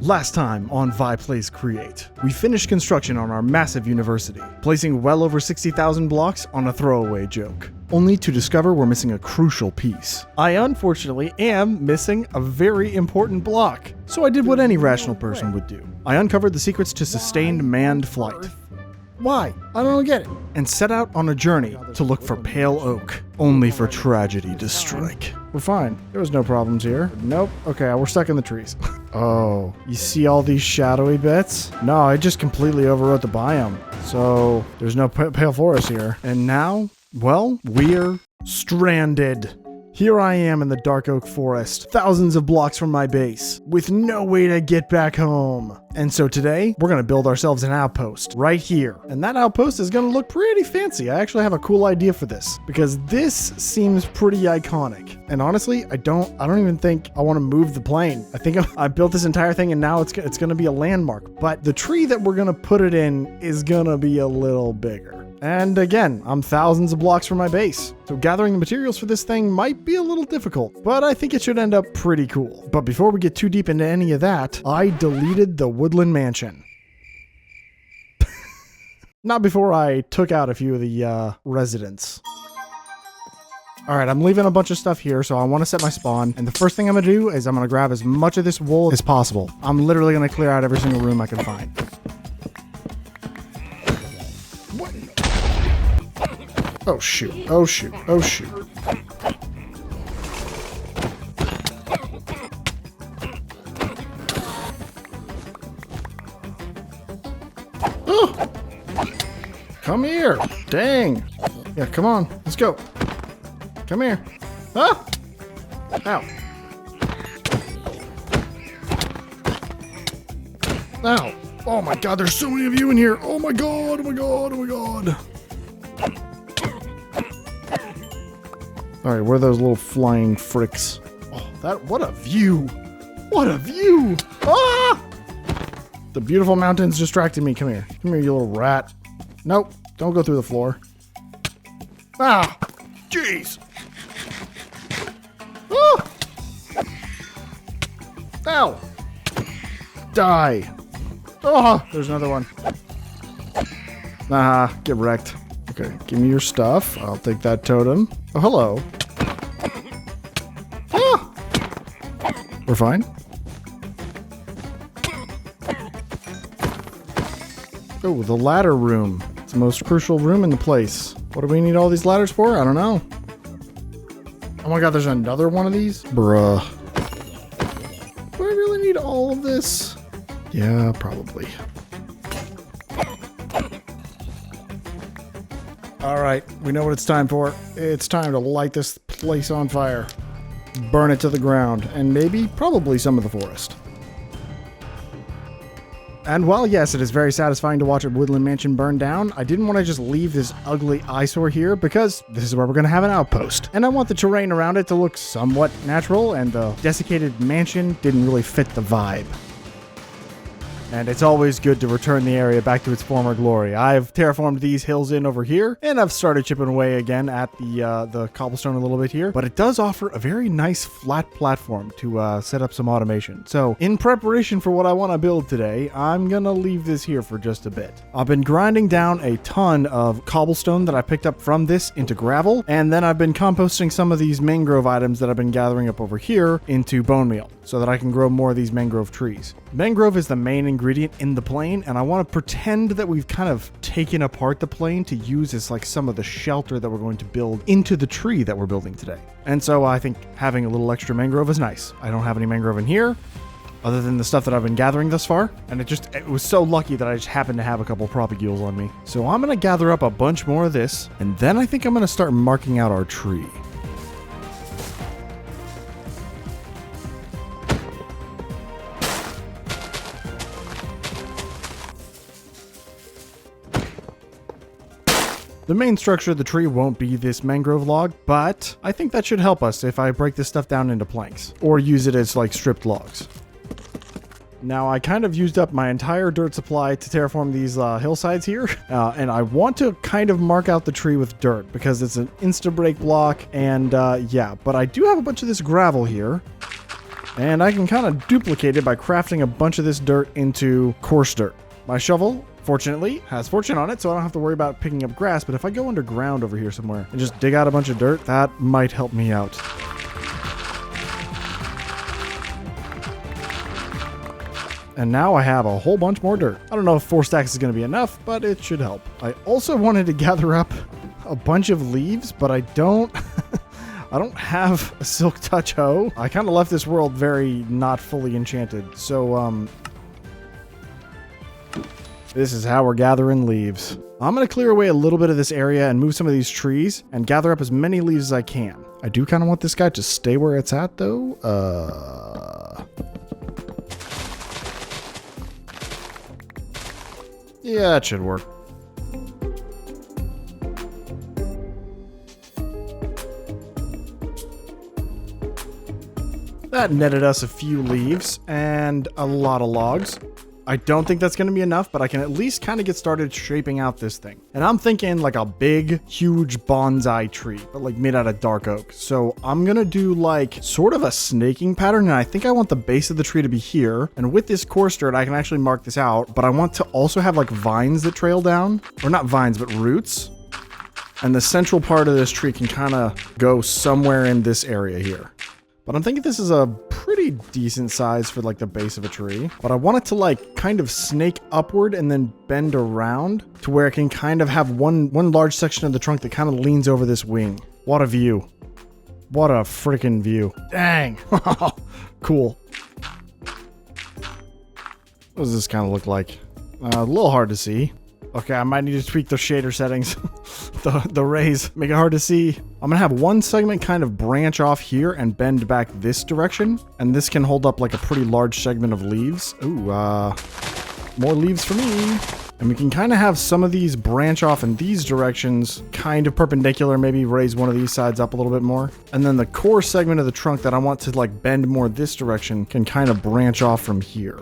Last time on Plays Create, we finished construction on our massive university, placing well over 60,000 blocks on a throwaway joke, only to discover we're missing a crucial piece. I unfortunately am missing a very important block, so I did what any rational person would do. I uncovered the secrets to sustained manned flight. Why? I don't get it. And set out on a journey to look for pale oak, only for tragedy to strike. We're fine. There was no problems here. Nope. Okay, we're stuck in the trees. Oh, you see all these shadowy bits? No, I just completely overwrote the biome. So there's no pale forest here. And now, well, we're stranded. Here I am in the dark oak forest, thousands of blocks from my base, with no way to get back home. And so today, we're gonna build ourselves an outpost right here. And that outpost is gonna look pretty fancy. I actually have a cool idea for this, because this seems pretty iconic. And honestly, I don't even think I wanna move the plane. I think I built this entire thing and now it's gonna be a landmark. But the tree that we're gonna put it in is gonna be a little bigger. And again, I'm thousands of blocks from my base, so gathering the materials for this thing might be a little difficult, but I think it should end up pretty cool. But before we get too deep into any of that, I deleted the Woodland mansion. Not before I took out a few of the residents. All right, I'm leaving a bunch of stuff here, so I want to set my spawn. And the first thing I'm gonna do is I'm gonna grab as much of this wool as possible. I'm literally gonna clear out every single room I can find. Oh shoot, oh shoot, oh shoot. Oh! Come here! Dang! Yeah, come on, let's go. Come here. Ah! Ow. Ow. Oh my god, there's so many of you in here. Oh my god, oh my god, oh my god. All right, where are those little flying fricks? Oh, what a view! What a view! Ah! The beautiful mountains distracted me. Come here. Come here, you little rat. Nope, don't go through the floor. Ah! Jeez! Ah! Ow! Die! Oh, there's another one. Ah, get wrecked. Okay, give me your stuff. I'll take that totem. Oh, hello. Ah! We're fine. Oh, the ladder room. It's the most crucial room in the place. What do we need all these ladders for? I don't know. Oh my god, there's another one of these? Bruh. Do I really need all of this? Yeah, probably. All right, we know what it's time for. It's time to light this place on fire. Burn it to the ground, and maybe, probably some of the forest. And while yes, it is very satisfying to watch a Woodland mansion burn down, I didn't want to just leave this ugly eyesore here because this is where we're going to have an outpost. And I want the terrain around it to look somewhat natural, and the desiccated mansion didn't really fit the vibe. And it's always good to return the area back to its former glory. I've terraformed these hills in over here, and I've started chipping away again at the cobblestone a little bit here. But it does offer a very nice flat platform to set up some automation. So in preparation for what I want to build today, I'm gonna leave this here for just a bit. I've been grinding down a ton of cobblestone that I picked up from this into gravel, and then I've been composting some of these mangrove items that I've been gathering up over here into bone meal, so that I can grow more of these mangrove trees. Mangrove is the main ingredient in the plane, and I want to pretend that we've kind of taken apart the plane to use as like some of the shelter that we're going to build into the tree that we're building today. And so I think having a little extra mangrove is nice. I don't have any mangrove in here other than the stuff that I've been gathering thus far, and it was so lucky that I just happened to have a couple propagules on me. So I'm going to gather up a bunch more of this, and then I think I'm going to start marking out our tree. The main structure of the tree won't be this mangrove log, but I think that should help us if I break this stuff down into planks or use it as like stripped logs. Now I kind of used up my entire dirt supply to terraform these hillsides here, and I want to kind of mark out the tree with dirt because it's an insta break block, and yeah, but I do have a bunch of this gravel here. And I can kind of duplicate it by crafting a bunch of this dirt into coarse dirt. My shovel, fortunately, has fortune on it, so I don't have to worry about picking up grass. But if I go underground over here somewhere and just dig out a bunch of dirt, that might help me out. And now I have a whole bunch more dirt. I don't know if 4 stacks is going to be enough, but it should help. I also wanted to gather up a bunch of leaves, but I don't... I don't have a silk touch hoe. I kind of left this world very not fully enchanted. So, this is how we're gathering leaves. I'm going to clear away a little bit of this area and move some of these trees and gather up as many leaves as I can. I do kind of want this guy to stay where it's at, though. Yeah, that should work. That netted us a few leaves and a lot of logs. I don't think that's going to be enough, but I can at least kind of get started shaping out this thing. And I'm thinking like a big, huge bonsai tree, but like made out of dark oak. So I'm going to do like sort of a snaking pattern. And I think I want the base of the tree to be here. And with this coarse dirt, I can actually mark this out, but I want to also have like vines that trail down, or not vines, but roots. And the central part of this tree can kind of go somewhere in this area here. But I'm thinking this is a pretty decent size for like the base of a tree. But I want it to like kind of snake upward and then bend around to where it can kind of have one large section of the trunk that kind of leans over this wing. What a view. What a freaking view. Dang. Cool. What does this kind of look like? A little hard to see. Okay, I might need to tweak the shader settings. the rays make it hard to see. I'm gonna have one segment kind of branch off here and bend back this direction. And this can hold up like a pretty large segment of leaves. Ooh, more leaves for me. And we can kind of have some of these branch off in these directions, kind of perpendicular, maybe raise one of these sides up a little bit more. And then the core segment of the trunk that I want to like bend more this direction can kind of branch off from here.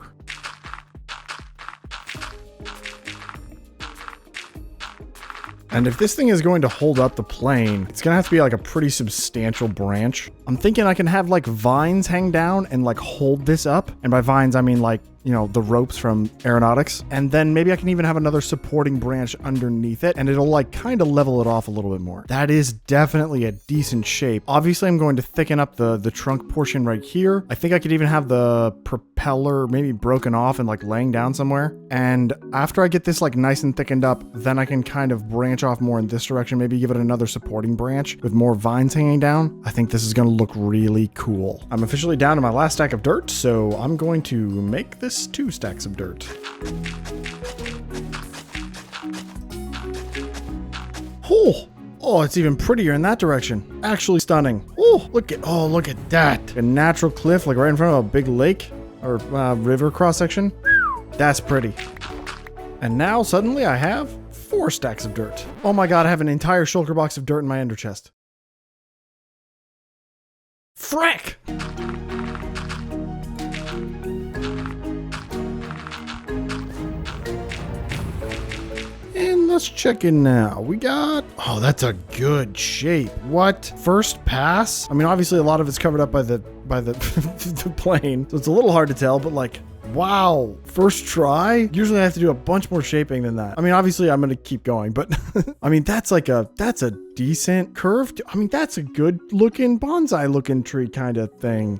And if this thing is going to hold up the plane, it's gonna have to be like a pretty substantial branch. I'm thinking I can have like vines hang down and like hold this up. And by vines, I mean like, you know, the ropes from Aeronautics. And then maybe I can even have another supporting branch underneath it and it'll like kind of level it off a little bit more. That is definitely a decent shape. Obviously, I'm going to thicken up the trunk portion right here. I think I could even have the propeller maybe broken off and like laying down somewhere. And after I get this like nice and thickened up, then I can kind of branch off more in this direction, maybe give it another supporting branch with more vines hanging down. I think this is going to look really cool. I'm officially down to my last stack of dirt, so I'm going to make this 2 stacks of dirt. Oh, it's even prettier in that direction. Actually stunning. Oh, look at that. A natural cliff like right in front of a big lake or river cross section. That's pretty. And now suddenly I have 4 stacks of dirt. Oh my god, I have an entire shulker box of dirt in my ender chest. Frick! And let's check in now. We got... Oh, that's a good shape. What? First pass? I mean, obviously a lot of it's covered up by the the plane. So it's a little hard to tell, but like... Wow, first try? Usually I have to do a bunch more shaping than that. I mean, obviously I'm going to keep going, but I mean, that's a decent curve. I mean, that's a good looking bonsai looking tree kind of thing.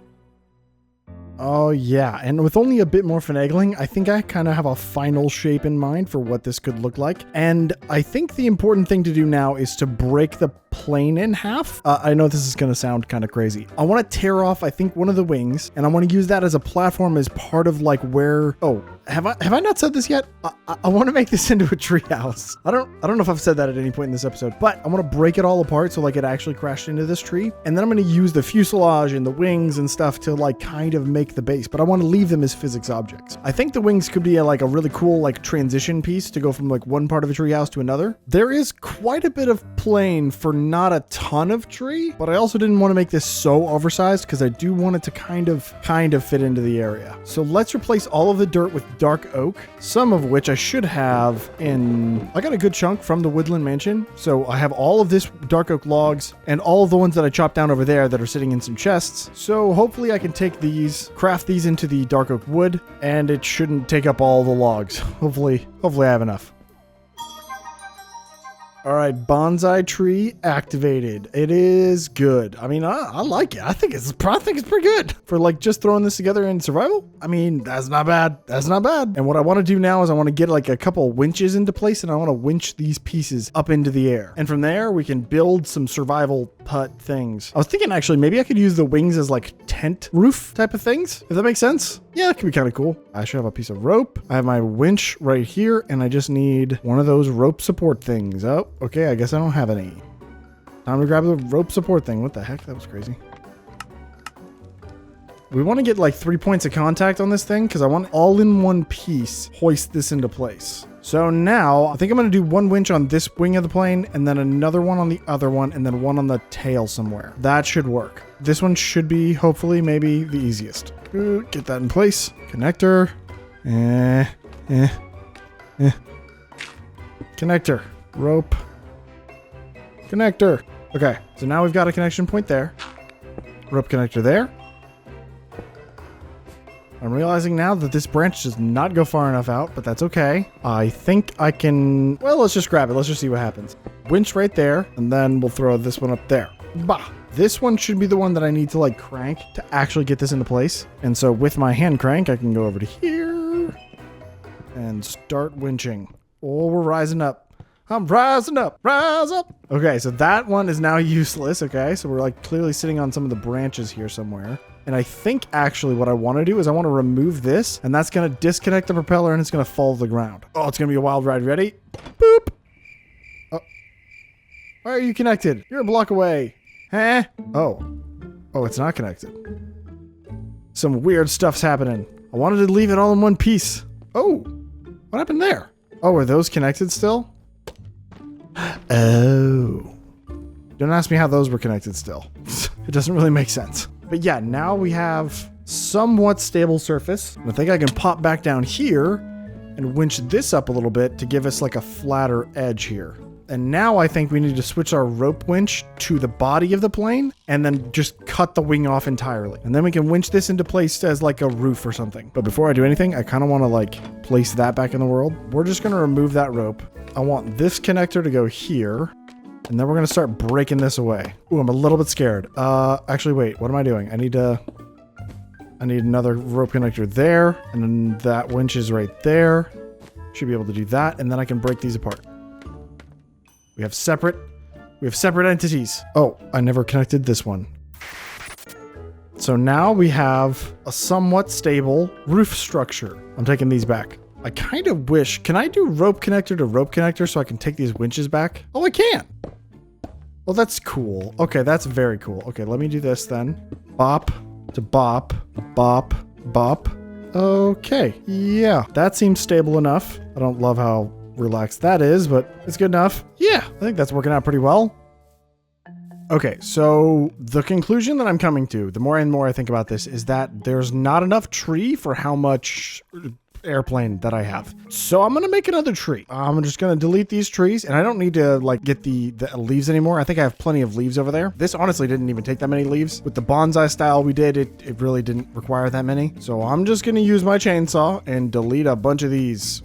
Oh yeah, and with only a bit more finagling, I think I kind of have a final shape in mind for what this could look like. And I think the important thing to do now is to break the plane in half. I know this is going to sound kind of crazy. I want to tear off, I think, one of the wings, and I want to use that as a platform as part of like where... Oh, have I not said this yet? I want to make this into a treehouse. I don't know if I've said that at any point in this episode, but I want to break it all apart so like it actually crashed into this tree. And then I'm going to use the fuselage and the wings and stuff to like kind of make the base, but I want to leave them as physics objects. I think the wings could be like a really cool like transition piece to go from like one part of a treehouse to another. There is quite a bit of plane for not a ton of tree, but I also didn't want to make this so oversized because I do want it to kind of fit into the area. So let's replace all of the dirt with dark oak, some of which I should have in... I got a good chunk from the Woodland mansion. So I have all of this dark oak logs and all of the ones that I chopped down over there that are sitting in some chests. So hopefully I can take these, craft these into the dark oak wood, and it shouldn't take up all the logs. Hopefully I have enough. All right, bonsai tree activated. It is good. I mean, I like it. I think it's pretty good for like just throwing this together in survival. I mean, that's not bad. That's not bad. And what I want to do now is I want to get like a couple winches into place, and I want to winch these pieces up into the air. And from there, we can build some survival hut things. I was thinking actually maybe I could use the wings as like tent roof type of things, if that makes sense. Yeah, that could be kind of cool. I should have a piece of rope. I have my winch right here, and I just need one of those rope support things. Oh, okay, I guess I don't have any. Time to grab the rope support thing. What the heck? That was crazy. We want to get like 3 points of contact on this thing because I want all in one piece hoist this into place. So now I think I'm going to do one winch on this wing of the plane and then another one on the other one and then one on the tail somewhere. That should work. This one should be hopefully maybe the easiest. Get that in place. Connector. Connector. Rope. Connector. Okay, so now we've got a connection point there. Rope connector there. I'm realizing now that this branch does not go far enough out, but that's okay. I think I can... Well, let's just grab it. Let's just see what happens. Winch right there, and then we'll throw this one up there. Bah! This one should be the one that I need to like crank to actually get this into place. And so with my hand crank, I can go over to here and start winching. Oh, we're rising up. I'm rising up. Rise up. Okay, so that one is now useless. Okay, so we're like clearly sitting on some of the branches here somewhere. And I think actually what I want to do is I want to remove this, and that's going to disconnect the propeller and it's going to fall to the ground. Oh, it's going to be a wild ride. Ready? Boop. Oh. Why are you connected? You're a block away. Huh? Oh. Oh, it's not connected. Some weird stuff's happening. I wanted to leave it all in one piece. Oh. What happened there? Oh, are those connected still? Oh. Don't ask me how those were connected still. It doesn't really make sense. But yeah, now we have somewhat stable surface. I think I can pop back down here and winch this up a little bit to give us like a flatter edge here. And now I think we need to switch our rope winch to the body of the plane and then just cut the wing off entirely. And then we can winch this into place as like a roof or something. But before I do anything, I kind of want to like place that back in the world. We're just going to remove that rope. I want this connector to go here. And then we're going to start breaking this away. Ooh, I'm a little bit scared. Actually, wait, what am I doing? I need another rope connector there. And then that winch is right there. Should be able to do that. And then I can break these apart. We have separate entities. Oh, I never connected this one. So now we have a somewhat stable roof structure. I'm taking these back. I kind of wish, can I do rope connector to rope connector so I can take these winches back? Oh, I can. Well, that's cool. Okay, that's very cool. Okay, let me do this then. Bop to bop, bop, bop. Okay, yeah, that seems stable enough. I don't love how relaxed that is, but it's good enough. Yeah, I think that's working out pretty well. Okay, so the conclusion that I'm coming to, the more and more I think about this, is that there's not enough tree for how much airplane that I have. So I'm going to make another tree. I'm just going to delete these trees, and I don't need to like get the leaves anymore. I think I have plenty of leaves over there. This honestly didn't even take that many leaves. With the bonsai style we did, it really didn't require that many. So I'm just going to use my chainsaw and delete a bunch of these.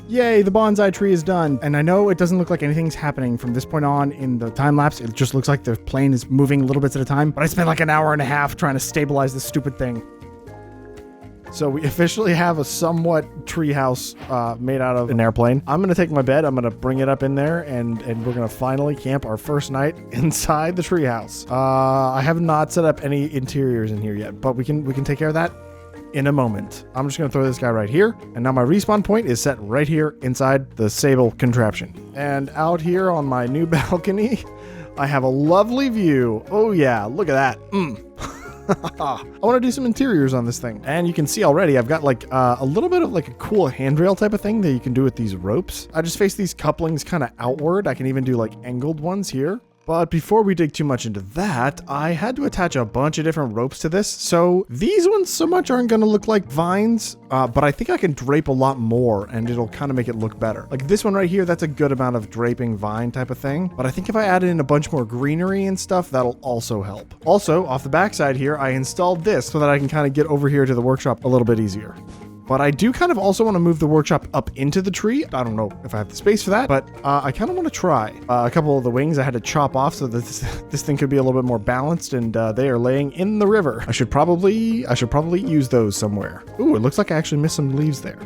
Yay, the bonsai tree is done. And I know it doesn't look like anything's happening from this point on in the time lapse. It just looks like the plane is moving little bits at a time. But I spent like an hour and a half trying to stabilize this stupid thing. So we officially have a somewhat treehouse made out of an airplane. I'm going to take my bed. I'm going to bring it up in there and we're going to finally camp our first night inside the treehouse. I have not set up any interiors in here yet, but we can take care of that in a moment. I'm just going to throw this guy right here. And now my respawn point is set right here inside the Sable contraption. And out here on my new balcony, I have a lovely view. Oh yeah, look at that. I want to do some interiors on this thing. And you can see already, I've got like a little bit of like a cool handrail type of thing that you can do with these ropes. I just face these couplings kind of outward. I can even do like angled ones here. But before we dig too much into that, I had to attach a bunch of different ropes to this. So these ones so much aren't going to look like vines, but I think I can drape a lot more and it'll kind of make it look better. Like this one right here, that's a good amount of draping vine type of thing. But I think if I added in a bunch more greenery and stuff, that'll also help. Also, off the backside here, I installed this so that I can kind of get over here to the workshop a little bit easier. But I do kind of also want to move the workshop up into the tree. I don't know if I have the space for that, but I kind of want to try. A couple of the wings I had to chop off so that this thing could be a little bit more balanced, and they are laying in the river. I should probably use those somewhere. Ooh, it looks like I actually missed some leaves there.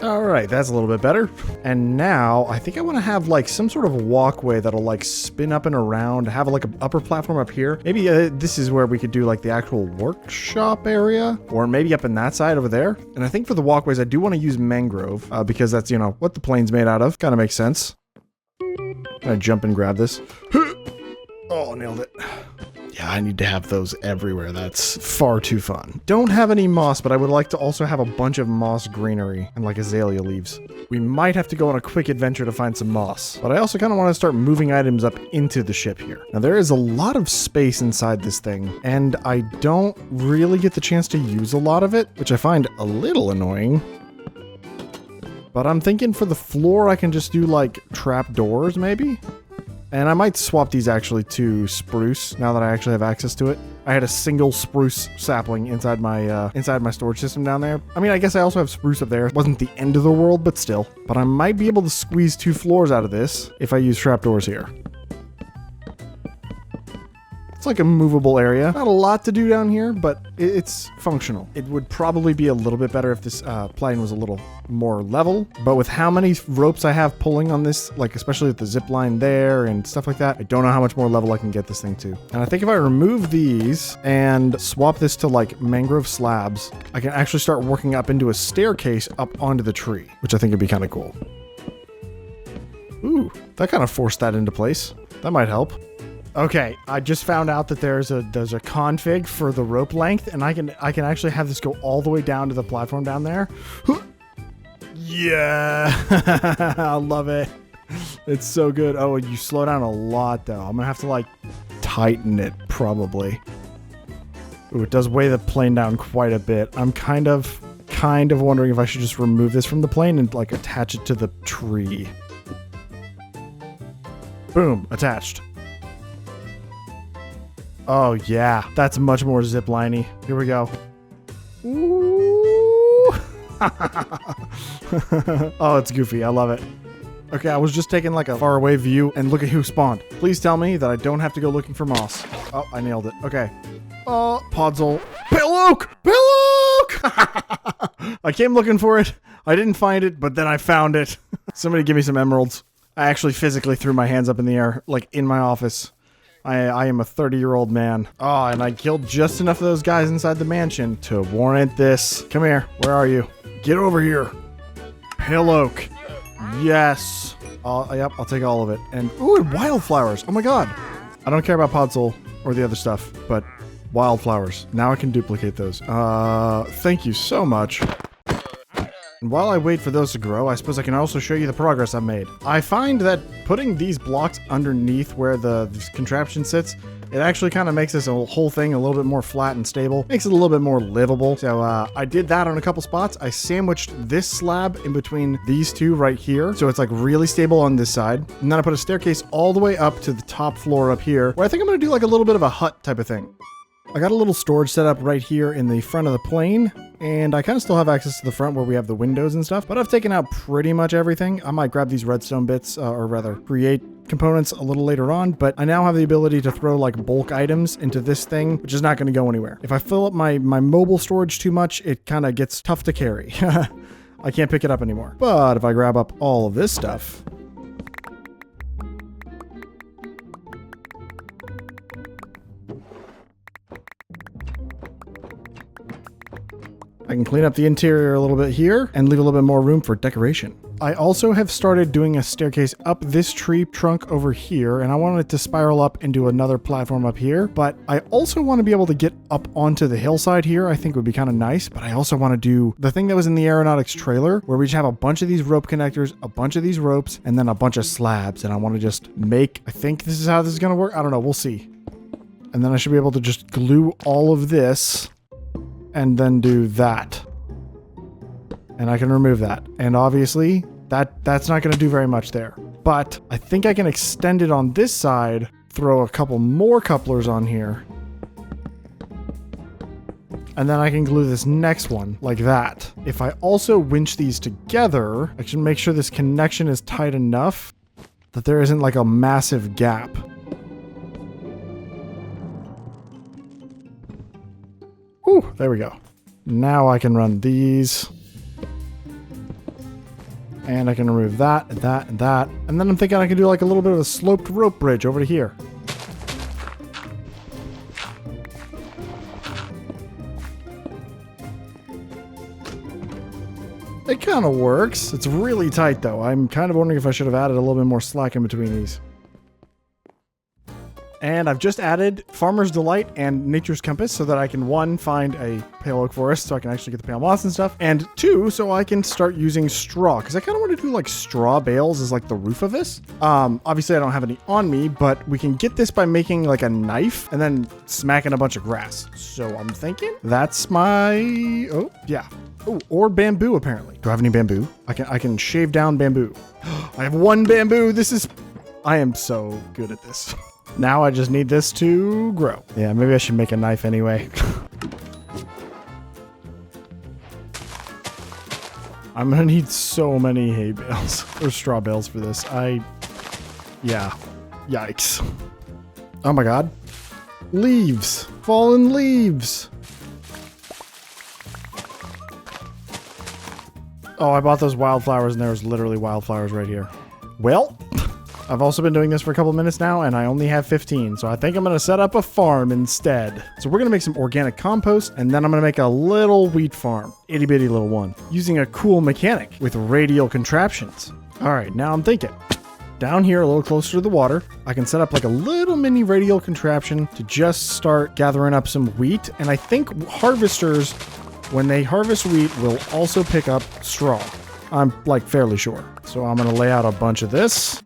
All right, that's a little bit better. And now I think I want to have like some sort of walkway that'll like spin up and around, have like an upper platform up here. Maybe this is where we could do like the actual workshop area, or maybe up in that side over there. And I think for the walkways, I do want to use mangrove because that's, you know, what the plane's made out of. Kind of makes sense. I'm gonna jump and grab this. Oh, nailed it. Yeah, I need to have those everywhere. That's far too fun. Don't have any moss, but I would like to also have a bunch of moss greenery and like azalea leaves. We might have to go on a quick adventure to find some moss, but I also kind of want to start moving items up into the ship here. Now there is a lot of space inside this thing, and I don't really get the chance to use a lot of it, which I find a little annoying. But I'm thinking for the floor, I can just do like trap doors maybe. And I might swap these actually to spruce now that I actually have access to it. I had a single spruce sapling inside my storage system down there. I mean, I guess I also have spruce up there. It wasn't the end of the world, but still. But I might be able to squeeze 2 floors out of this if I use trapdoors here. It's like a movable area. Not a lot to do down here, but it's functional. It would probably be a little bit better if this plane was a little more level, but with how many ropes I have pulling on this, like especially with the zip line there and stuff like that, I don't know how much more level I can get this thing to. And I think if I remove these and swap this to like mangrove slabs, I can actually start working up into a staircase up onto the tree, which I think would be kind of cool. Ooh, that kind of forced that into place. That might help. Okay, I just found out that there's a config for the rope length, and I can actually have this go all the way down to the platform down there. Yeah, I love it. It's so good. Oh, you slow down a lot though. I'm gonna have to like tighten it probably. Ooh, it does weigh the plane down quite a bit. I'm kind of wondering if I should just remove this from the plane and like attach it to the tree. Boom, attached. Oh yeah, that's much more zipliney. Here we go. Ooh. Oh, it's goofy. I love it. Okay, I was just taking like a faraway view, and look at who spawned. Please tell me that I don't have to go looking for moss. Oh, I nailed it. Okay. Podzol. Pillock! Pillock! I came looking for it. I didn't find it, but then I found it. Somebody give me some emeralds. I actually physically threw my hands up in the air, like in my office. I am a 30-year-old man. Oh, and I killed just enough of those guys inside the mansion to warrant this. Come here. Where are you? Get over here. Pillock. Yes. Yep, I'll take all of it. And, ooh, and wildflowers. Oh my god. I don't care about Podzol or the other stuff, but wildflowers. Now I can duplicate those. Thank you so much. And while I wait for those to grow, I suppose I can also show you the progress I've made. I find that putting these blocks underneath where this contraption sits, it actually kind of makes this whole thing a little bit more flat and stable. Makes it a little bit more livable. So I did that on a couple spots. I sandwiched this slab in between these two right here. So it's like really stable on this side. And then I put a staircase all the way up to the top floor up here, where I think I'm going to do like a little bit of a hut type of thing. I got a little storage set up right here in the front of the plane, and I kind of still have access to the front where we have the windows and stuff, but I've taken out pretty much everything. I might grab these redstone bits, or rather create components a little later on, but I now have the ability to throw like bulk items into this thing, which is not going to go anywhere. If I fill up my mobile storage too much, it kind of gets tough to carry. I can't pick it up anymore. But if I grab up all of this stuff, I can clean up the interior a little bit here and leave a little bit more room for decoration. I also have started doing a staircase up this tree trunk over here, and I want it to spiral up into another platform up here. But I also want to be able to get up onto the hillside here. I think would be kind of nice. But I also want to do the thing that was in the aeronautics trailer, where we just have a bunch of these rope connectors, a bunch of these ropes, and then a bunch of slabs. And I want to just make, I think this is how this is going to work. I don't know. We'll see. And then I should be able to just glue all of this and then do that. And I can remove that. And obviously that's not going to do very much there. But I think I can extend it on this side, throw a couple more couplers on here. And then I can glue this next one like that. If I also winch these together, I can make sure this connection is tight enough that there isn't like a massive gap. Ooh, there we go. Now I can run these. And I can remove that, and that, and that. And then I'm thinking I can do like a little bit of a sloped rope bridge over to here. It kind of works. It's really tight though. I'm kind of wondering if I should have added a little bit more slack in between these. And I've just added Farmer's Delight and Nature's Compass so that I can, one, find a pale oak forest so I can actually get the pale moss and stuff, and two, so I can start using straw, because I kind of want to do like straw bales as like the roof of this. Obviously I don't have any on me, but we can get this by making like a knife and then smacking a bunch of grass. So I'm thinking that's my, oh yeah. Oh, or bamboo apparently. Do I have any bamboo? I can shave down bamboo. I have one bamboo. I am so good at this. Now I just need this to grow. Yeah, maybe I should make a knife anyway. I'm gonna need so many hay bales or straw bales for this. Yeah. Yikes. Oh my god. Leaves. Fallen leaves. Oh, I bought those wildflowers and there was literally wildflowers right here. Well, I've also been doing this for a couple minutes now, and I only have 15, so I think I'm going to set up a farm instead. So we're going to make some organic compost, and then I'm going to make a little wheat farm. Itty bitty little one. Using a cool mechanic with radial contraptions. Alright, now I'm thinking. Down here, a little closer to the water, I can set up like a little mini radial contraption to just start gathering up some wheat, and I think harvesters, when they harvest wheat, will also pick up straw. I'm like fairly sure. So I'm going to lay out a bunch of this.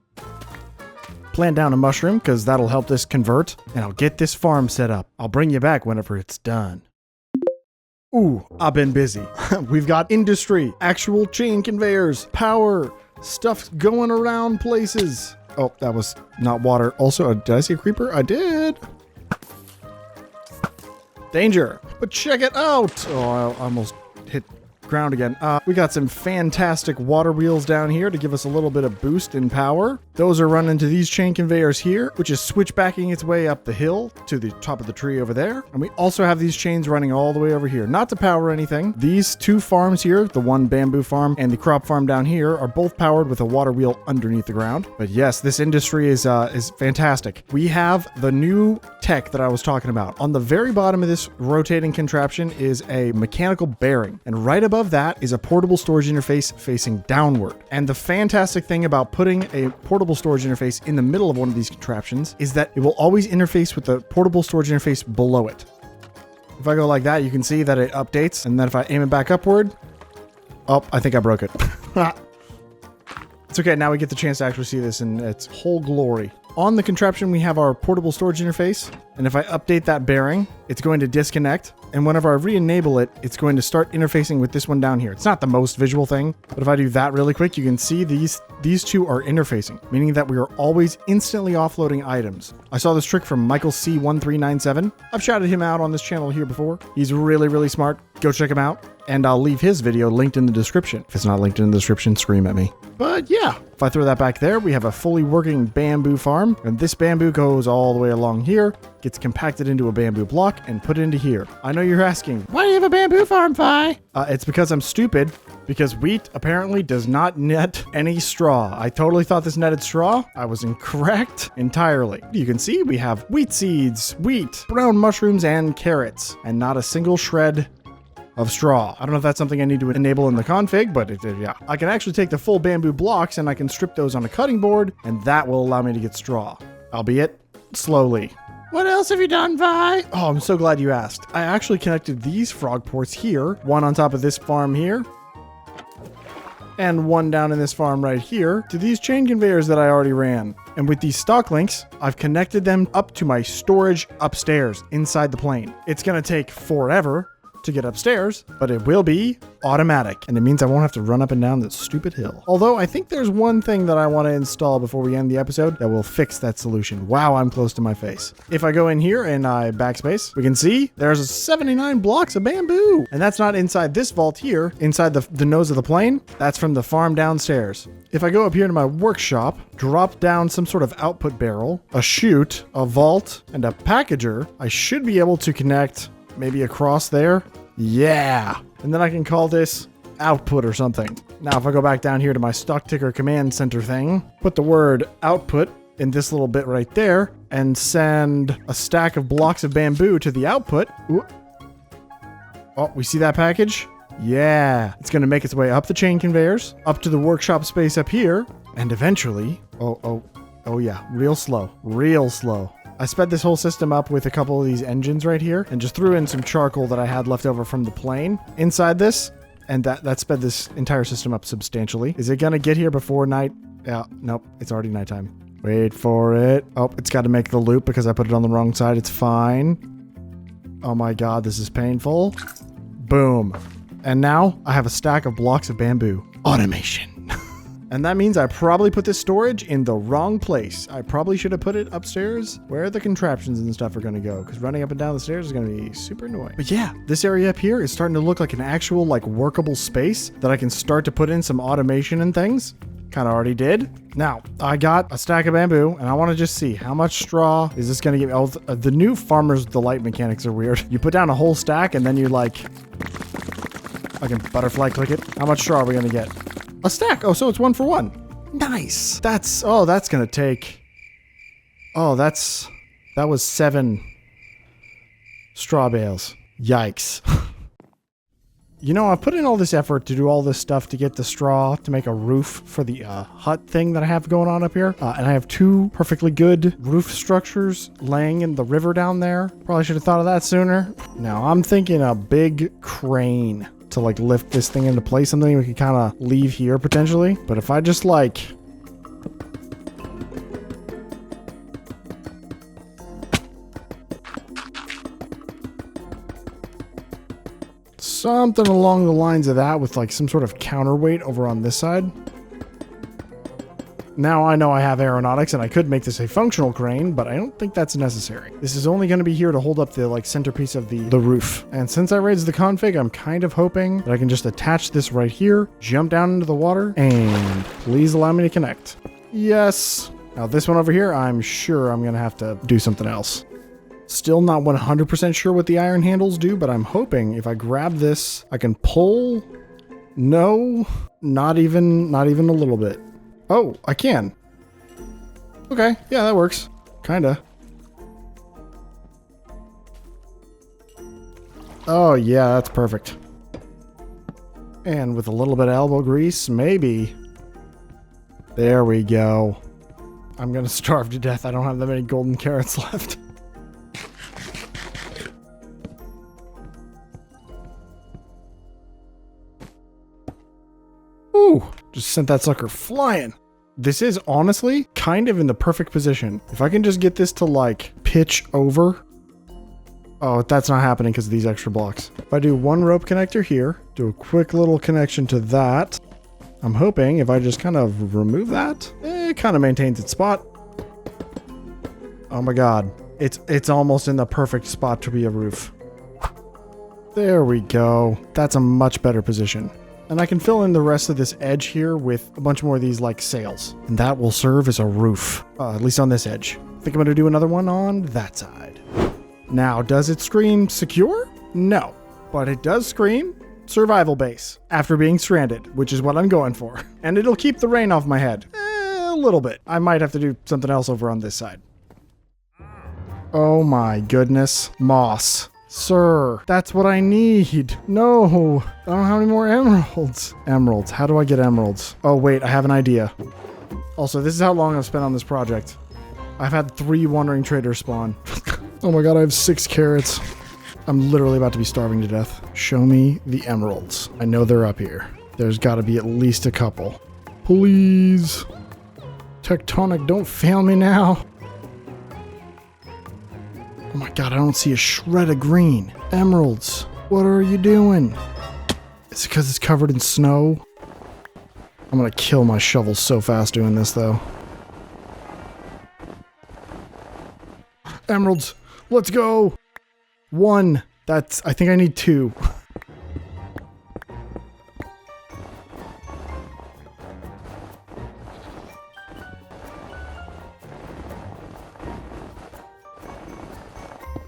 Plant down a mushroom because that'll help this convert, and I'll get this farm set up. I'll bring you back whenever it's done. Ooh, I've been busy. We've got industry, actual chain conveyors, power, stuff going around places. Oh, that was not water. Also, did I see a creeper? I did. Danger, but check it out. Oh, I almost hit ground again. We got some fantastic water wheels down here to give us a little bit of boost in power. Those are running to these chain conveyors here, which is switchbacking its way up the hill to the top of the tree over there. And we also have these chains running all the way over here, not to power anything. These two farms here, the one bamboo farm and the crop farm down here, are both powered with a water wheel underneath the ground. But yes, this industry is fantastic. We have the new tech that I was talking about. On the very bottom of this rotating contraption is a mechanical bearing, and right above that is a portable storage interface facing downward. And the fantastic thing about putting a portable storage interface in the middle of one of these contraptions is that it will always interface with the portable storage interface below it. If I go like that, you can see that it updates, and then if I aim it back upward, oh, I think I broke it. It's okay, now we get the chance to actually see this in its whole glory. On the contraption, we have our portable storage interface, and if I update that bearing, it's going to disconnect, and whenever I re-enable it, it's going to start interfacing with this one down here. It's not the most visual thing, but if I do that really quick, you can see these two are interfacing, meaning that we are always instantly offloading items. I saw this trick from Mikel C1397. I've shouted him out on this channel here before. He's really, really smart. Go check him out. And I'll leave his video linked in the description. If it's not linked in the description, scream at me. But yeah, if I throw that back there, we have a fully working bamboo farm. And this bamboo goes all the way along here, gets compacted into a bamboo block, and put into here. I know you're asking, why do you have a bamboo farm, Fi? It's because I'm stupid. Because wheat apparently does not net any straw. I totally thought this netted straw. I was incorrect entirely. You can see we have wheat seeds, wheat, brown mushrooms, and carrots. And not a single shred of straw. I don't know if that's something I need to enable in the config, but yeah. I can actually take the full bamboo blocks and I can strip those on a cutting board, and that will allow me to get straw, albeit slowly. What else have you done, Vi? Oh, I'm so glad you asked. I actually connected these frog ports here, one on top of this farm here, and one down in this farm right here, to these chain conveyors that I already ran. And with these stock links, I've connected them up to my storage upstairs inside the plane. It's gonna take forever to get upstairs, but it will be automatic, and it means I won't have to run up and down this stupid hill. Although I think there's one thing that I want to install before we end the episode that will fix that solution. Wow, I'm close to my face. If I go in here and I backspace, we can see there's 79 blocks of bamboo, and that's not inside this vault here, inside the nose of the plane. That's from the farm downstairs. If I go up here to my workshop, drop down some sort of output barrel, a chute, a vault, and a packager, I should be able to connect maybe across there. Yeah. And then I can call this output or something. Now, if I go back down here to my stock ticker command center thing, put the word output in this little bit right there, and send a stack of blocks of bamboo to the output. Ooh. Oh, we see that package? Yeah. It's going to make its way up the chain conveyors, up to the workshop space up here, and eventually... Oh yeah. Real slow. Real slow. I sped this whole system up with a couple of these engines right here and just threw in some charcoal that I had left over from the plane inside this, and that sped this entire system up substantially. Is it gonna get here before night? Yeah, nope, it's already nighttime. Wait for it. Oh, it's got to make the loop because I put it on the wrong side. It's fine. Oh my god, this is painful. Boom. And now I have a stack of blocks of bamboo. Automation. And that means I probably put this storage in the wrong place. I probably should have put it upstairs where the contraptions and stuff are going to go, because running up and down the stairs is going to be super annoying. But yeah, this area up here is starting to look like an actual workable space that I can start to put in some automation and things. Kind of already did. Now, I got a stack of bamboo, and I want to just see how much straw is this going to give me. Oh, the new Farmer's Delight mechanics are weird. You put down a whole stack, and then you I can butterfly click it. How much straw are we going to get? A stack. Oh, so it's 1 for 1. Nice. That's going to take... Oh, that was 7 straw bales. Yikes. You know, I've put in all this effort to do all this stuff to get the straw to make a roof for the hut thing that I have going on up here. And I have 2 perfectly good roof structures laying in the river down there. Probably should have thought of that sooner. Now, I'm thinking a big crane to lift this thing into place. Something we could kind of leave here potentially. But if I just something along the lines of that with some sort of counterweight over on this side. Now I know I have aeronautics and I could make this a functional crane, but I don't think that's necessary. This is only going to be here to hold up the centerpiece of the roof. And since I raised the config, I'm kind of hoping that I can just attach this right here, jump down into the water, and please allow me to connect. Yes. Now this one over here, I'm sure I'm going to have to do something else. Still not 100% sure what the iron handles do, but I'm hoping if I grab this, I can pull. No, not even a little bit. Oh, I can. Okay, yeah, that works. Kinda. Oh, yeah, that's perfect. And with a little bit of elbow grease, maybe. There we go. I'm gonna starve to death. I don't have that many golden carrots left. Ooh, just sent that sucker flying. This is honestly kind of in the perfect position. If I can just get this to pitch over. Oh, that's not happening because of these extra blocks. If I do 1 rope connector here, do a quick little connection to that. I'm hoping if I just kind of remove that, it kind of maintains its spot. Oh my god. It's almost in the perfect spot to be a roof. There we go. That's a much better position. And I can fill in the rest of this edge here with a bunch more of these sails. And that will serve as a roof, at least on this edge. I think I'm gonna do another one on that side. Now, does it scream secure? No, but it does scream survival base after being stranded, which is what I'm going for. And it'll keep the rain off my head. A little bit. I might have to do something else over on this side. Oh my goodness. Moss. Sir, that's what I need. No, I don't have any more emeralds. Emeralds, how do I get emeralds? Oh wait, I have an idea. Also, this is how long I've spent on this project. I've had 3 wandering traders spawn. Oh my god, I have 6 carrots. I'm literally about to be starving to death. Show me the emeralds. I know they're up here. There's gotta be at least a couple. Please. Tectonic, don't fail me now. Oh my god, I don't see a shred of green. Emeralds, what are you doing? Is it because it's covered in snow? I'm gonna kill my shovel so fast doing this though. Emeralds, let's go! 1. I think I need 2.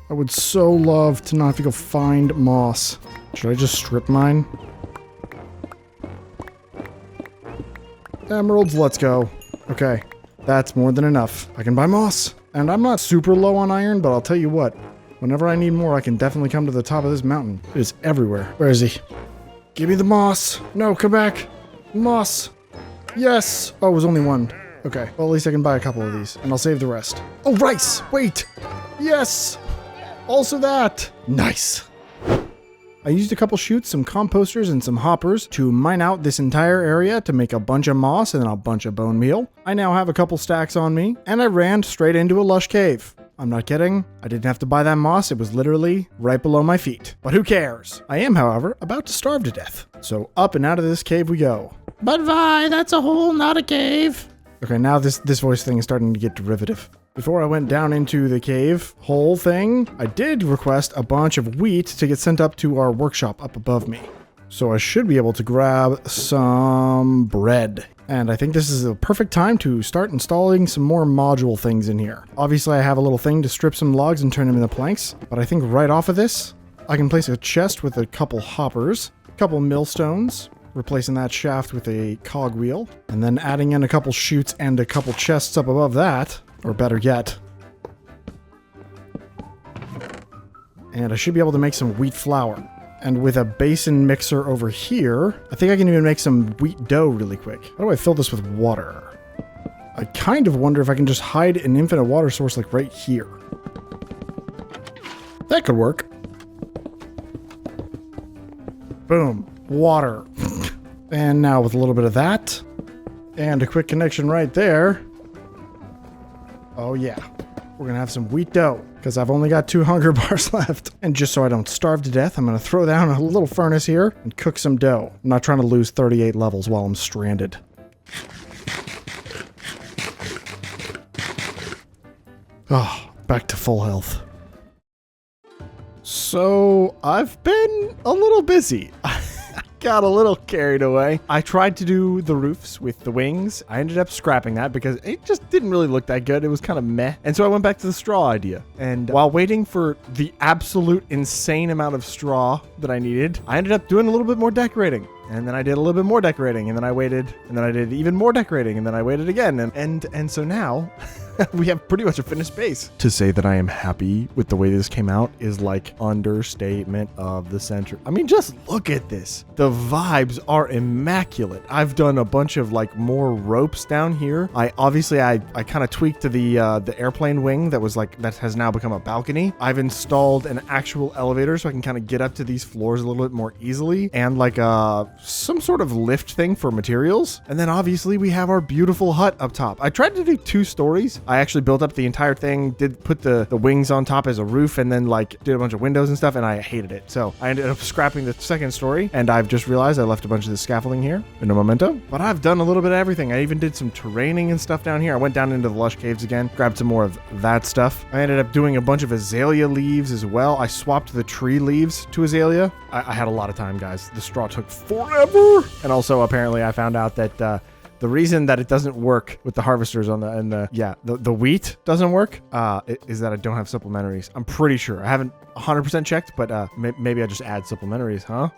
I would so love to not have to go find moss. Should I just strip mine? Emeralds, let's go. Okay, that's more than enough. I can buy moss. And I'm not super low on iron, but I'll tell you what. Whenever I need more, I can definitely come to the top of this mountain. It is everywhere. Where is he? Give me the moss. No, come back. Moss. Yes. Oh, it was only 1. Okay, well at least I can buy a couple of these, and I'll save the rest. Oh, rice. Wait. Yes. Also that. Nice. I used a couple chutes, some composters, and some hoppers to mine out this entire area to make a bunch of moss and then a bunch of bone meal. I now have a couple stacks on me, and I ran straight into a lush cave. I'm not kidding. I didn't have to buy that moss. It was literally right below my feet. But who cares? I am, however, about to starve to death. So up and out of this cave we go. But Vi, that's a hole, not a cave. Okay, now this voice thing is starting to get derivative. Before I went down into the cave hole thing, I did request a bunch of wheat to get sent up to our workshop up above me. So I should be able to grab some bread. And I think this is a perfect time to start installing some more module things in here. Obviously I have a little thing to strip some logs and turn them into planks, but I think right off of this, I can place a chest with a couple hoppers, a couple millstones, replacing that shaft with a cogwheel, and then adding in a couple chutes and a couple chests up above that. Or better yet. And I should be able to make some wheat flour. And with a basin mixer over here, I think I can even make some wheat dough really quick. How do I fill this with water? I kind of wonder if I can just hide an infinite water source like right here. That could work. Boom. Water. And now with a little bit of that, and a quick connection right there. Oh yeah, we're gonna have some wheat dough, because I've only got 2 hunger bars left. And just so I don't starve to death, I'm gonna throw down a little furnace here and cook some dough. I'm not trying to lose 38 levels while I'm stranded. Oh, back to full health. So, I've been a little busy. Got a little carried away. I tried to do the roofs with the wings. I ended up scrapping that because it just didn't really look that good. It was kind of meh. And so I went back to the straw idea. And while waiting for the absolute insane amount of straw that I needed, I ended up doing a little bit more decorating. And then I did a little bit more decorating, and then I waited, and then I did even more decorating, and then I waited again, and so now we have pretty much a finished base. To say that I am happy with the way this came out is like understatement of the century. I mean, just look at this. The vibes are immaculate. I've done a bunch of like more ropes down here. I kind of tweaked to the airplane wing that was like, that has now become a balcony. I've installed an actual elevator so I can kind of get up to these floors a little bit more easily, and like some sort of lift thing for materials. And then obviously we have our beautiful hut up top. I tried to do 2 stories. I actually built up the entire thing, did put the wings on top as a roof, and then like did a bunch of windows and stuff, and I hated it. So I ended up scrapping the 2nd story, and I've just realized I left a bunch of the scaffolding here in a memento. But I've done a little bit of everything. I even did some terraining and stuff down here. I went down into the lush caves again, grabbed some more of that stuff. I ended up doing a bunch of azalea leaves as well. I swapped the tree leaves to azalea. I had a lot of time, guys. The straw took forever. And also apparently I found out that The reason that it doesn't work with the harvesters on the wheat doesn't work is that I don't have supplementaries. I'm pretty sure. I haven't 100% checked, but maybe I just add supplementaries, huh?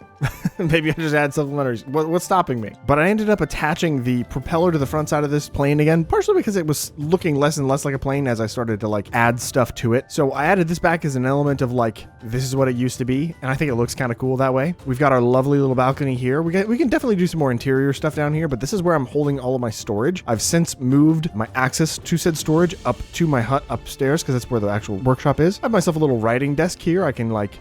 Maybe I just add supplementaries. What's stopping me? But I ended up attaching the propeller to the front side of this plane again, partially because it was looking less and less like a plane as I started to like add stuff to it. So I added this back as an element of like, this is what it used to be. And I think it looks kind of cool that way. We've got our lovely little balcony here. We can definitely do some more interior stuff down here, but this is where I'm holding all of my storage. I've since moved my access to said storage up to my hut upstairs because that's where the actual workshop is. I have myself a little writing desk here. I can like,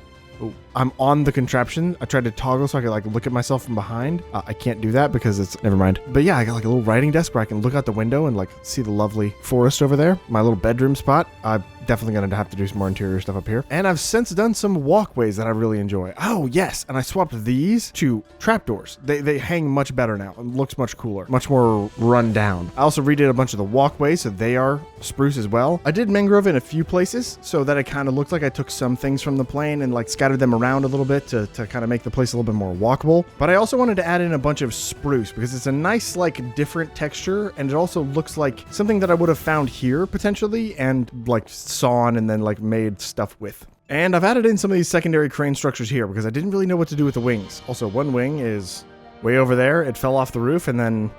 I'm on the contraption. I tried to toggle so I could like look at myself from behind. I can't do that because it's, never mind. But yeah, I got like a little writing desk where I can look out the window and like see the lovely forest over there. My little bedroom spot. I'm definitely going to have to do some more interior stuff up here. And I've since done some walkways that I really enjoy. Oh yes, and I swapped these to trapdoors. They hang much better now. It looks much cooler, much more run down. I also redid a bunch of the walkways so they are spruce as well. I did mangrove in a few places so that it kind of looked like I took some things from the plane and like scattered them around a little bit to kind of make the place a little bit more walkable. But I also wanted to add in a bunch of spruce because it's a nice like different texture, and it also looks like something that I would have found here potentially and like sawn and then like made stuff with. And I've added in some of these secondary crane structures here because I didn't really know what to do with the wings. Also, one wing is way over there. It fell off the roof and then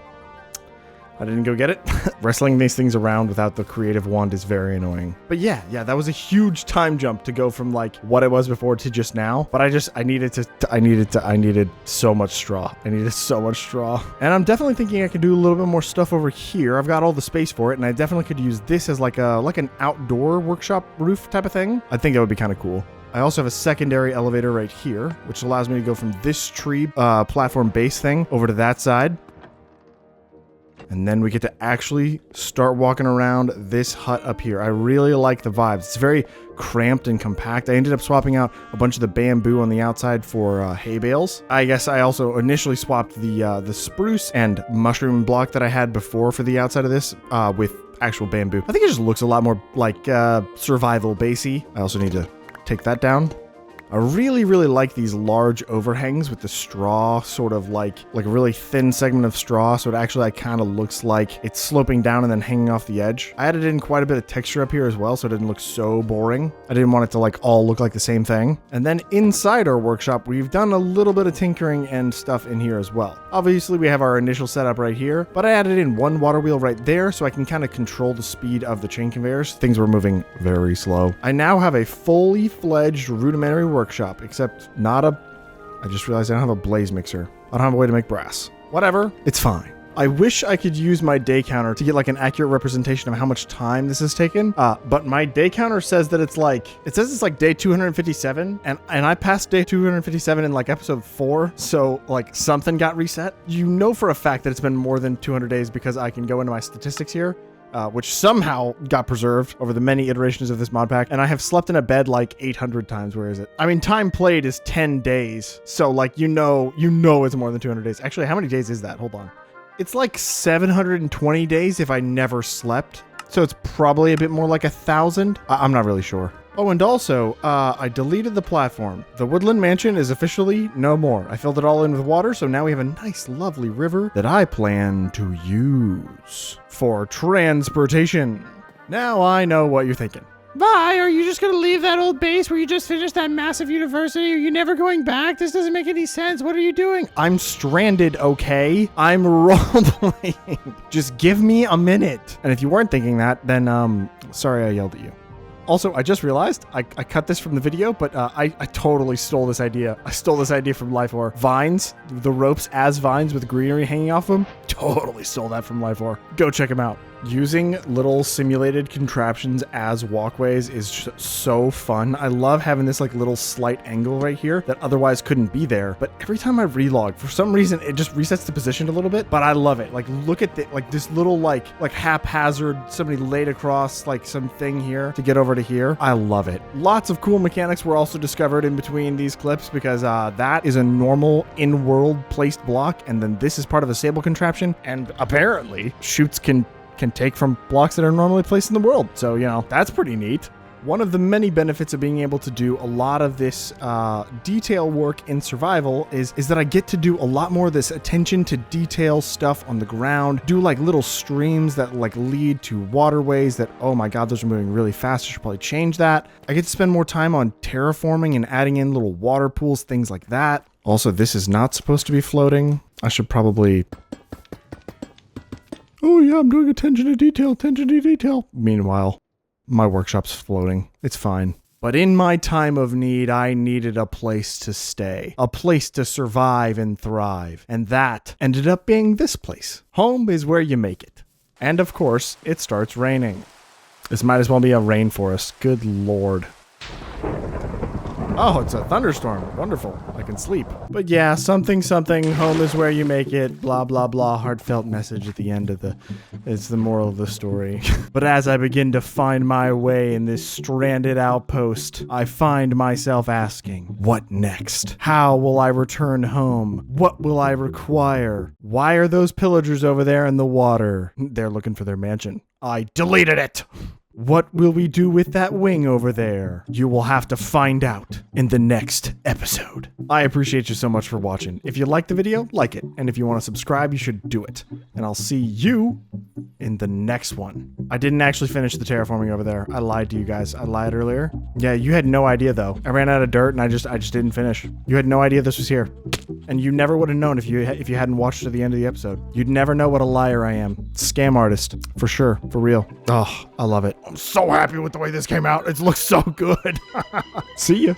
I didn't go get it. Wrestling these things around without the creative wand is very annoying. But yeah, that was a huge time jump to go from like what it was before to just now. But I needed so much straw. I needed so much straw. And I'm definitely thinking I could do a little bit more stuff over here. I've got all the space for it, and I definitely could use this as like an outdoor workshop roof type of thing. I think that would be kind of cool. I also have a secondary elevator right here, which allows me to go from this tree platform base thing over to that side. And then we get to actually start walking around this hut up here. I really like the vibes. It's very cramped and compact. I ended up swapping out a bunch of the bamboo on the outside for hay bales. I guess I also initially swapped the spruce and mushroom block that I had before for the outside of this with actual bamboo. I think it just looks a lot more like survival basey. I also need to take that down. I really, really like these large overhangs with the straw, sort of like a really thin segment of straw. So it actually like kind of looks like it's sloping down and then hanging off the edge. I added in quite a bit of texture up here as well, so it didn't look so boring. I didn't want it to like all look like the same thing. And then inside our workshop, we've done a little bit of tinkering and stuff in here as well. Obviously, we have our initial setup right here, but I added in one water wheel right there so I can kind of control the speed of the chain conveyors. Things were moving very slow. I now have a fully fledged rudimentary workshop, except I just realized I don't have a blaze mixer. I don't have a way to make brass. Whatever, it's fine. I wish I could use my day counter to get like an accurate representation of how much time this has taken. But my day counter says that it's like day 257 and I passed day 257 in like episode 4. So like something got reset. You know for a fact that it's been more than 200 days because I can go into my statistics here. Which somehow got preserved over the many iterations of this mod pack. And I have slept in a bed like 800 times. Where is it? I mean, time played is 10 days. So like, you know it's more than 200 days. Actually, how many days is that? Hold on. It's like 720 days if I never slept. So it's probably a bit more like 1,000. I'm not really sure. Oh, and also, I deleted the platform. The Woodland mansion is officially no more. I filled it all in with water, so now we have a nice, lovely river that I plan to use for transportation. Now I know what you're thinking. Vi, are you just going to leave that old base where you just finished that massive university? Are you never going back? This doesn't make any sense. What are you doing? I'm stranded, okay? I'm role-playing. Just give me a minute. And if you weren't thinking that, then, sorry I yelled at you. Also, I just realized I cut this from the video, but I totally stole this idea. I stole this idea from LifeOre. Vines, the ropes as vines with greenery hanging off them. Totally stole that from LifeOre. Go check them out. Using little simulated contraptions as walkways is just so fun. I love having this like little slight angle right here that otherwise couldn't be there. But every time I relog, for some reason, it just resets the position a little bit. But I love it. Like, look at this little like haphazard, somebody laid across like something here to get over to here. I love it. Lots of cool mechanics were also discovered in between these clips because that is a normal in-world placed block. And then this is part of a sable contraption. And apparently, chutes can take from blocks that are normally placed in the world. So, you know, that's pretty neat. One of the many benefits of being able to do a lot of this detail work in survival is that I get to do a lot more of this attention to detail stuff on the ground, do like little streams that like lead to waterways that, oh my God, those are moving really fast. I should probably change that. I get to spend more time on terraforming and adding in little water pools, things like that. Also, this is not supposed to be floating. I should probably... Oh yeah, I'm doing attention to detail, attention to detail. Meanwhile, my workshop's floating. It's fine. But in my time of need, I needed a place to stay, a place to survive and thrive. And that ended up being this place. Home is where you make it. And of course, it starts raining. This might as well be a rainforest. Good Lord. Oh, it's a thunderstorm. Wonderful. I can sleep. But yeah, something, home is where you make it, blah, blah, blah. Heartfelt message at the end of it's the moral of the story. But as I begin to find my way in this stranded outpost, I find myself asking, what next? How will I return home? What will I require? Why are those pillagers over there in the water? They're looking for their mansion. I deleted it! What will we do with that wing over there? You will have to find out in the next episode. I appreciate you so much for watching. If you liked the video, like it. And if you want to subscribe, you should do it. And I'll see you in the next one. I didn't actually finish the terraforming over there. I lied to you guys. I lied earlier. Yeah, you had no idea though. I ran out of dirt and I just didn't finish. You had no idea this was here. And you never would have known if you hadn't watched to the end of the episode. You'd never know what a liar I am. Scam artist. For sure. For real. Oh, I love it. I'm so happy with the way this came out. It looks so good. See ya.